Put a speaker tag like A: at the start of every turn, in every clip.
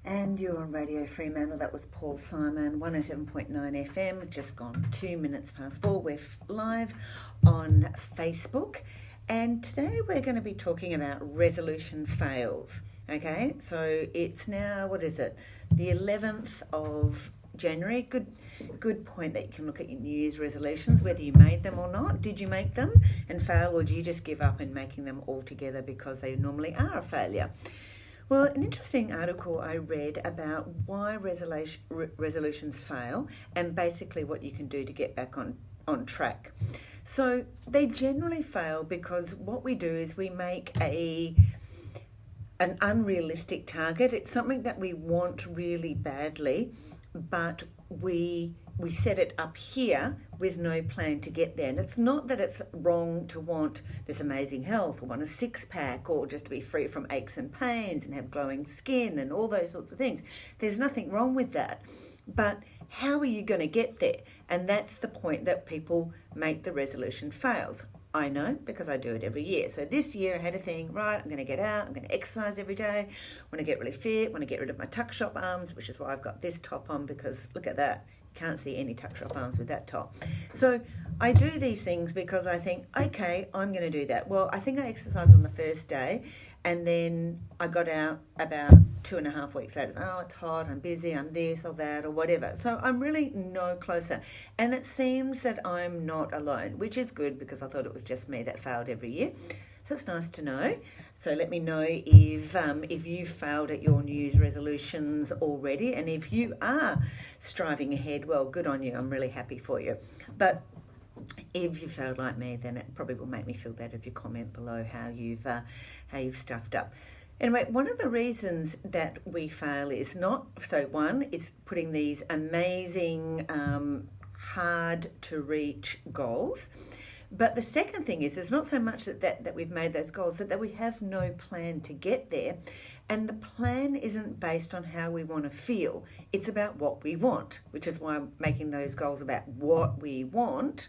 A: And you're on Radio Fremantle. That was Paul Simon, 107.9 FM. Just gone 2 minutes past 4. We're live on Facebook. And today we're going to be talking about resolution fails. Okay, so it's now, what is it? The 11th of January. Good point that you can look at your New Year's resolutions, whether you made them or not. Did you make them and fail, or do you just give up in making them altogether because they normally are a failure? Well, an interesting article I read about why resolutions fail and basically what you can do to get back on track. So they generally fail because what we do is we make an unrealistic target. It's something that we want really badly, but we set it up here with no plan to get there. And it's not that it's wrong to want this amazing health or want a six-pack or just to be free from aches and pains and have glowing skin and all those sorts of things. There's nothing wrong with that. But how are you going to get there? And that's the point that people make the resolution fails. I know because I do it every year. So this year I had a thing, right, I'm going to get out, I'm going to exercise every day, I want to get really fit, I want to get rid of my tuck shop arms, which is why I've got this top on, because look at that. Can't see any tuck shop arms with that top. So I do these things because I think, okay, I'm going to do that. Well, I think I exercised on the first day, and then I got out about 2.5 weeks later. Oh, it's hot, I'm busy, I'm this or that or whatever. So I'm really no closer. And it seems that I'm not alone, which is good because I thought it was just me that failed every year. So it's nice to know. So let me know if you failed at your New Year's resolutions already, and if you are striving ahead, well, good on you. I'm really happy for you. But if you failed like me, then it probably will make me feel better if you comment below how you've stuffed up. Anyway, one of the reasons that we fail is one is putting these amazing, hard to reach goals. But the second thing is, it's not so much that we've made those goals, that we have no plan to get there. And the plan isn't based on how we want to feel. It's about what we want, which is why I'm making those goals about what we want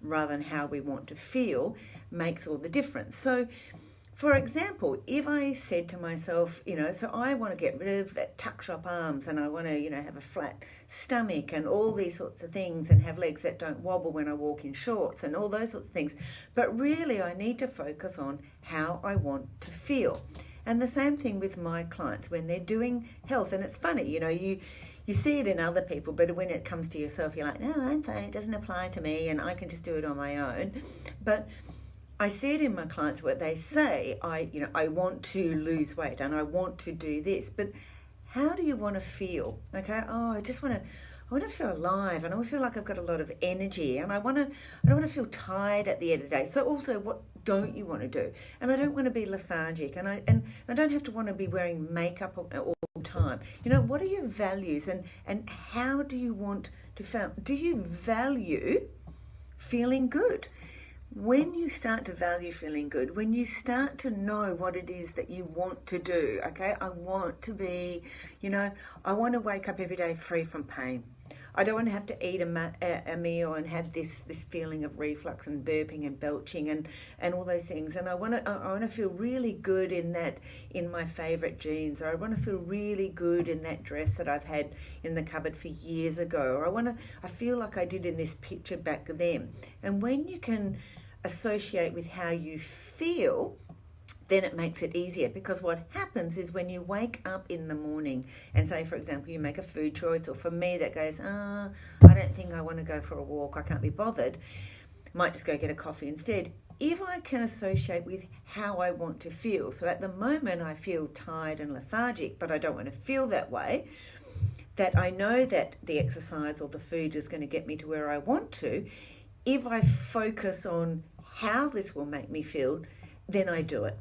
A: rather than how we want to feel makes all the difference. So, for example, if I said to myself, so I want to get rid of that tuck shop arms, and I want to, have a flat stomach and all these sorts of things, and have legs that don't wobble when I walk in shorts and all those sorts of things. But really, I need to focus on how I want to feel. And the same thing with my clients when they're doing health. And it's funny, you see it in other people, but when it comes to yourself, you're like, no, I'm fine, it doesn't apply to me, and I can just do it on my own. But I see it in my clients where they say, I want to lose weight and I want to do this, but how do you want to feel? Okay, I want to feel alive, and I want to feel like I've got a lot of energy, and I don't want to feel tired at the end of the day. So also, what don't you want to do? And I don't want to be lethargic, and I don't have to want to be wearing makeup all the time. What are your values, and how do you want to feel? Do you value feeling good? When you start to value feeling good, when you start to know what it is that you want to do, okay, I want to be, I want to wake up every day free from pain. I don't want to have to eat a meal and have this feeling of reflux and burping and belching and all those things. And I want to feel really good in my favourite jeans, or I want to feel really good in that dress that I've had in the cupboard for years ago, or I feel like I did in this picture back then. And when you can associate with how you feel, then it makes it easier, because what happens is when you wake up in the morning and say, for example, you make a food choice, or for me that goes, I don't think I want to go for a walk, I can't be bothered, might just go get a coffee instead. If I can associate with how I want to feel, so at the moment I feel tired and lethargic, but I don't want to feel that way, that I know that the exercise or the food is going to get me to where I want to, if I focus on how this will make me feel, then I do it.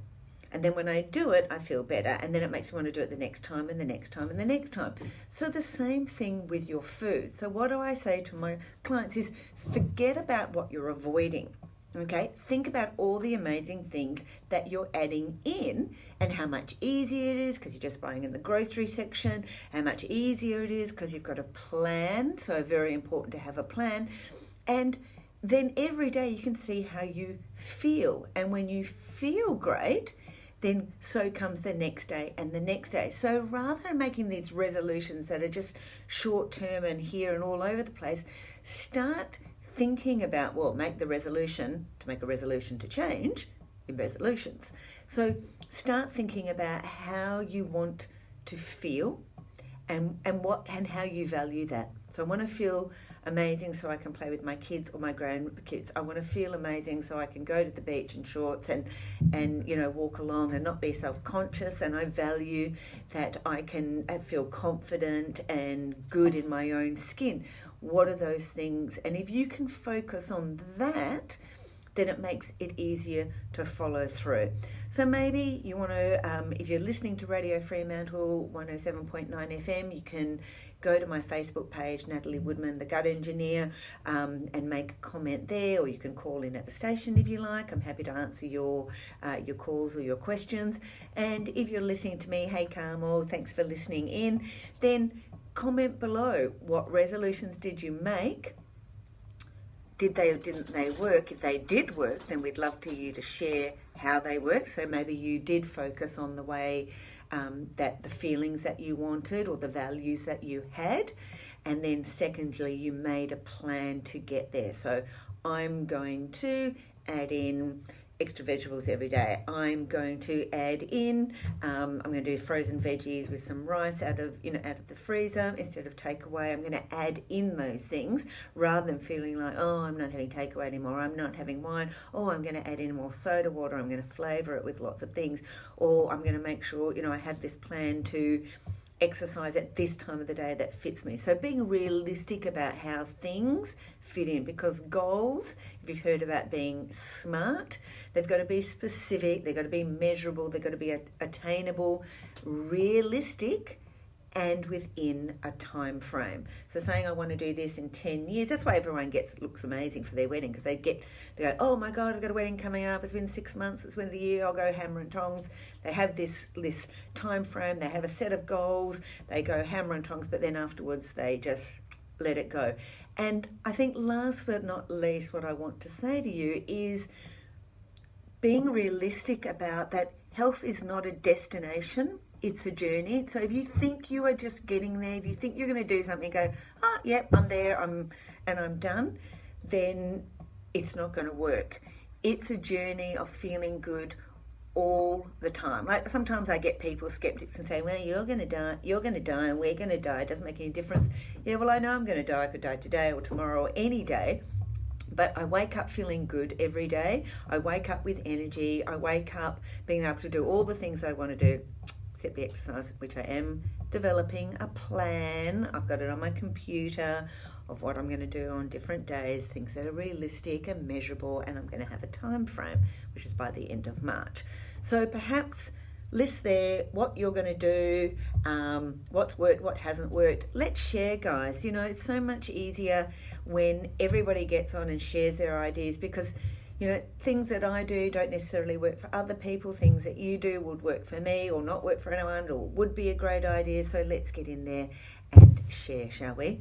A: And then when I do it, I feel better. And then it makes me want to do it the next time and the next time and the next time. So the same thing with your food. So what do I say to my clients is, forget about what you're avoiding. Okay, think about all the amazing things that you're adding in, and how much easier it is because you're just buying in the grocery section, how much easier it is because you've got a plan. So very important to have a plan. And then every day you can see how you feel. And when you feel great, then so comes the next day and the next day. So rather than making these resolutions that are just short term and here and all over the place, start thinking about, well, make a resolution to change in resolutions. So start thinking about how you want to feel and how you value that. So I want to feel amazing so I can play with my kids or my grandkids. I want to feel amazing so I can go to the beach in shorts and walk along and not be self-conscious. And I value that I can feel confident and good in my own skin. What are those things? And if you can focus on that, then it makes it easier to follow through. So maybe you want to, if you're listening to Radio Fremantle 107.9 FM, you can go to my Facebook page, Natalie Woodman, the Gut Engineer, and make a comment there, or you can call in at the station if you like. I'm happy to answer your calls or your questions. And if you're listening to me, hey Carmel, thanks for listening in, then comment below, what resolutions did you make? Didn't they work? If they did work, then we'd love you to share how they work. So maybe you did focus on the way that the feelings that you wanted or the values that you had. And then secondly, you made a plan to get there. So I'm going to add in extra vegetables every day. I'm going to add in, I'm going to do frozen veggies with some rice out of the freezer instead of takeaway. I'm going to add in those things rather than feeling like, oh, I'm not having takeaway anymore. I'm not having wine. Oh, I'm going to add in more soda water. I'm going to flavour it with lots of things. Or I'm going to make sure, I have this plan to exercise at this time of the day that fits me. So being realistic about how things fit in, because goals, if you've heard about being SMART, they've got to be specific, they've got to be measurable, they've got to be attainable, realistic, and within a time frame. So saying I want to do this in 10 years, that's why everyone looks amazing for their wedding, because they go, oh my God, I've got a wedding coming up, it's been 6 months, it's been the year, I'll go hammer and tongs. They have this time frame, they have a set of goals, they go hammer and tongs, but then afterwards they just let it go. And I think last but not least, what I want to say to you is being realistic about that health is not a destination, it's a journey. So if you think you are just getting there, if you think you're going to do something, go, oh, yep, I'm there, I'm done, then it's not going to work. It's a journey of feeling good all the time. Like sometimes I get people, skeptics, and say, well, you're going to die, and we're going to die. It doesn't make any difference. Yeah, well, I know I'm going to die. I could die today or tomorrow or any day. But I wake up feeling good every day. I wake up with energy. I wake up being able to do all the things I want to do, except the exercise, which I am developing a plan. I've got it on my computer of what I'm going to do on different days, things that are realistic and measurable, and I'm going to have a time frame, which is by the end of March. So perhaps list there what you're going to do, what's worked, what hasn't worked. Let's share, guys. It's so much easier when everybody gets on and shares their ideas, because things that I do don't necessarily work for other people. Things that you do would work for me or not work for anyone, or would be a great idea. So let's get in there and share, shall we?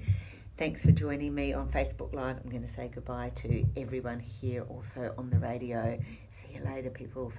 A: Thanks for joining me on Facebook Live. I'm going to say goodbye to everyone here also on the radio. See you later, people.